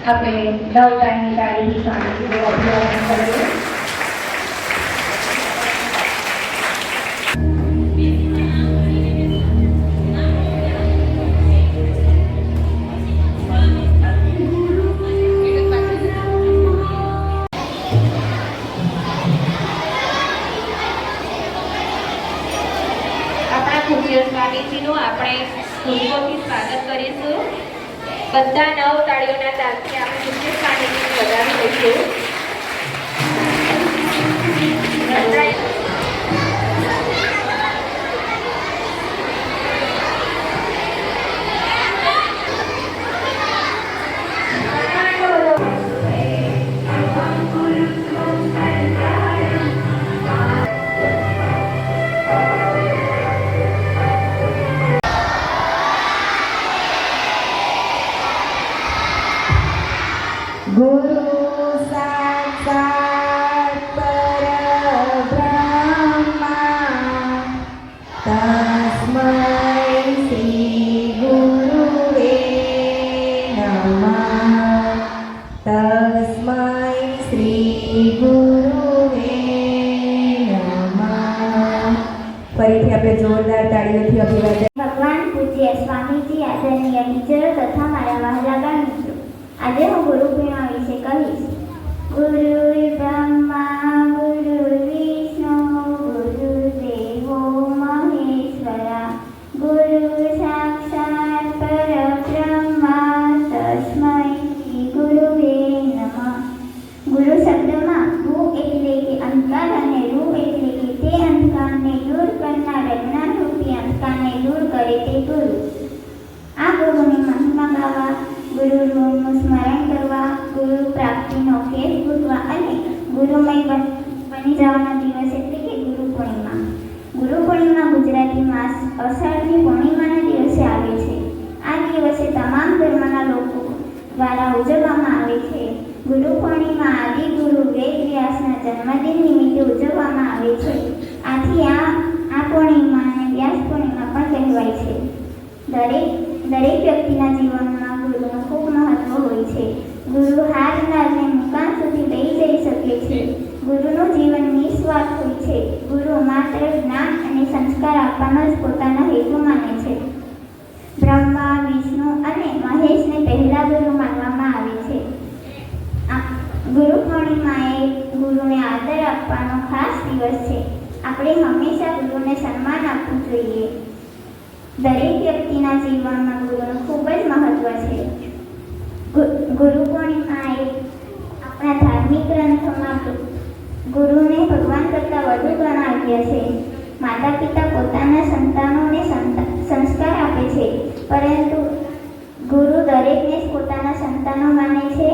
આપણે નવતાની તારીખ સ્વામીજીનું અભિવાદન કરીએ. સ્વામીજીનું આપણે પૂર્વથી સ્વાગત કરીશું. બધા 9 તાળીઓના તાલથી આપણે પૂજ્ય સ્વામીજીને વધાવી દઈશું. ગુરુ સાક્ષાત પરબ્રહ્મા તસ્મૈ શ્રી ગુરુવે નમઃ. તસ્મૈ શ્રી ગુરુવે નમઃ. ફરીથી આપણે જોરદાર તાળીઓથી અભિવાદન. ભગવાન પૂજ્ય સ્વામીજી, આદરણીય ટીચરો તથા મારા વહાલા મિત્રો, આજે હું ગુરુ પૂર્ણિમા વિશે કહીશ. ગુરુ બ્રહ્મા ગુરુ વિષ્ણુ ગુરુદેવો મહેશ્વરા ગુરુ સાક્ષાત પરબ્રહ્મા તસ્મૈ શ્રી ગુરુવે નમઃ. ગુરુ શબ્દમાં ગુ એટલે કે અંધકાર અને રૂ એટલે કે તે અંધકારને દૂર કરનાર જ્ઞાનરૂપી અંધકારને દૂર કરે તે ગુરુ. આ ગુરુની મહિમા ગાવા, ગુરુનું સ્મરણ કરવા, ગુરુ પ્રાપ્તિનો કેસ પૂરવા અને ગુરુમય બની જવાના દિવસ એટલે કે ગુરુ પૂર્ણિમા. ગુરુ પૂર્ણિમા ગુજરાતીમાં અષાઢની પૂર્ણિમાના દિવસે આવે છે. આ દિવસે તમામ ધર્મના લોકો દ્વારા ઉજવવામાં આવે છે. ગુરુ પૂર્ણિમા આદિ ગુરુ વેદ વ્યાસના જન્મદિન નિમિત્તે ઉજવવામાં આવે છે. આથી આ પૂર્ણિમાને વ્યાસ પૂર્ણિમા પણ કહેવાય છે. દરેક વ્યક્તિના જીવનમાં ગુરુનું ખૂબ મહત્વ હોય છે. ગુરુ હારનારને મુકામ સુધી લઈ જઈ શકે છે. ગુરુનું જીવન નિસ્વાર્થ હોય છે. ગુરુ માત્ર જ્ઞાન અને સંસ્કાર આપવાનો જ પોતાનો હેતુ માને છે. બ્રહ્મા, વિષ્ણુ અને મહેશને પહેલા ગુરુ માનવામાં આવે છે. ગુરુ પૂર્ણિમા એ ગુરુને આદર આપવાનો ખાસ દિવસ છે. આપણે હંમેશા ગુરુને સન્માન આપવું જોઈએ. દરેક વ્યક્તિના જીવનમાં ગુરુનું ખૂબ જ મહત્વ છે. ગુરુ પૂર્ણિમા એ આપણા ધાર્મિક ગ્રંથોમાં ગુરુને ભગવાન કરતાં વધુ ગણાવ્યા છે. માતા પિતા પોતાના સંતાનોને સંસ્કાર આપે છે, પરંતુ ગુરુ દરેકને જ પોતાના સંતાનો માને છે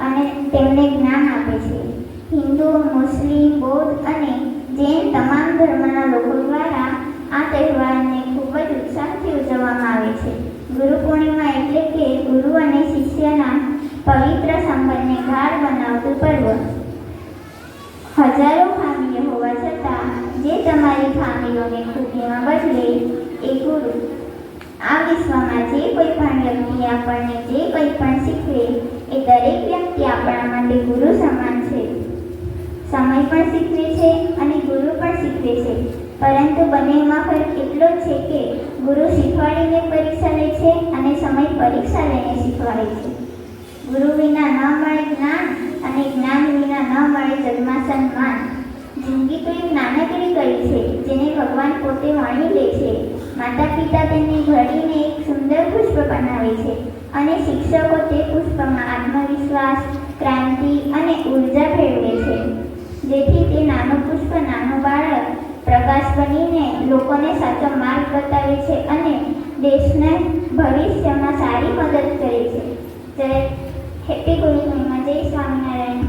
અને તેમને જ્ઞાન આપે છે. હિન્દુ, મુસ્લિમ, બૌદ્ધ અને જૈન તમામ ધર્મના લોકો દ્વારા આ તહેવારને ખૂબ જ ઉત્સાહથી ઉજવવામાં આવે છે. ગુરુ પૂર્ણિમા એટલે કે ગુરુ અને શિષ્યના પવિત્ર સંબંધને ગાઢ બનાવતું પર્વ. હજારો ખામીઓ હોવા છતાં જે તમારી ખામીઓને ખૂબીમાં બદલે એ ગુરુ. આ વિશ્વમાં જે કોઈ પણ વ્યક્તિ આપણને જે કંઈ પણ શીખવે એ દરેક વ્યક્તિ આપણા માટે ગુરુ સમાન છે. સમય પણ શીખવે છે અને ગુરુ પણ શીખવે છે, પરંતુ બંનેમાં ફરક એટલો જ છે કે ગુરુ શીખવાડીને પરીક્ષા લે છે અને સમય પરીક્ષા લઈને શીખવાડે છે. ગુરુ વિના ન મળે જ્ઞાન અને જ્ઞાન વિના ન મળે જન્મા સન્માન. જિંદગી તો એક નાનકડી કળી છે જેને ભગવાન પોતે વણી લે છે. માતા પિતા તેને ઘડીને એક સુંદર પુષ્પ બનાવે છે અને શિક્ષકો તે પુષ્પમાં આત્મવિશ્વાસ, ક્રાંતિ અને ઉર્જા ફેરવે છે, જેથી તે નાનું પુષ્પ, નાનું બાળક પ્રકાશ બનીને લોકોને સાચો માર્ગ બતાવે છે અને દેશને ભવિષ્યમાં સારી મદદ કરે છે. જય હેપી ગુરુ પૂર્ણિમા. જય સ્વામિનારાયણ.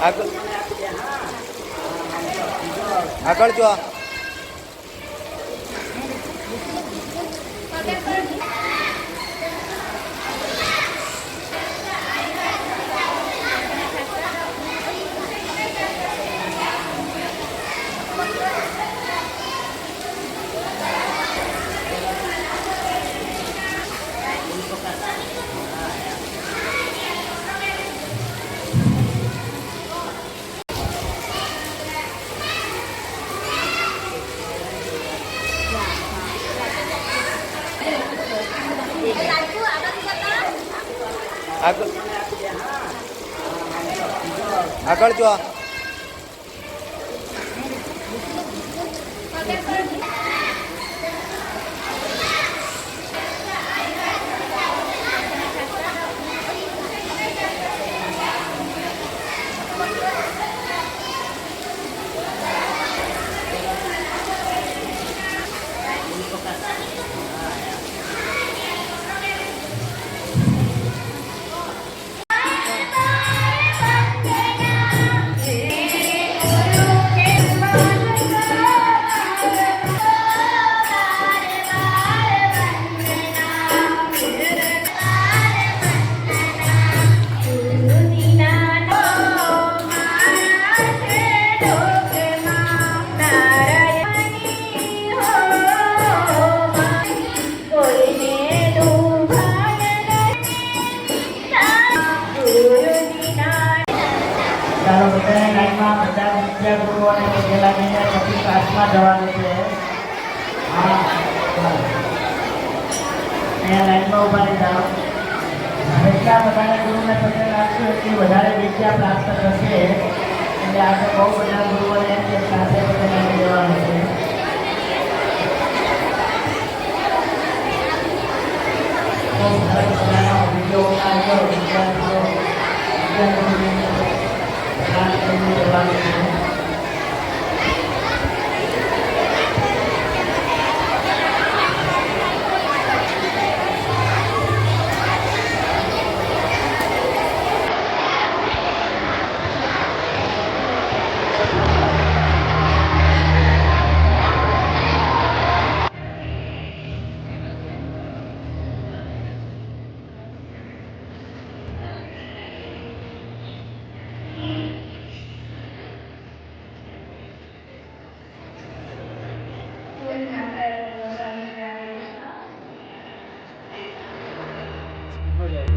આગળ આગળ જો આગળ આગળ જો ચાલો બધાને લાઈનમાં બધા વિદ્યા ગુરુઓને પગે લાગીને પછી ક્લાસમાં જવાનું છે. હા અહીંયા લાઈનમાં ઊભા રહી જાઓ. જેટલા બધાને ગુરુને પગે લાગશો એટલી વધારે વિદ્યા પ્રાપ્ત થશે. એટલે આપણે બહુ બધા ગુરુઓને સાથે પગે લાગી જવાનું છે. બહુ સરસ બધાનો વિડીયો ઉતાર્યો વિદ્યાર્થીઓ Thank you.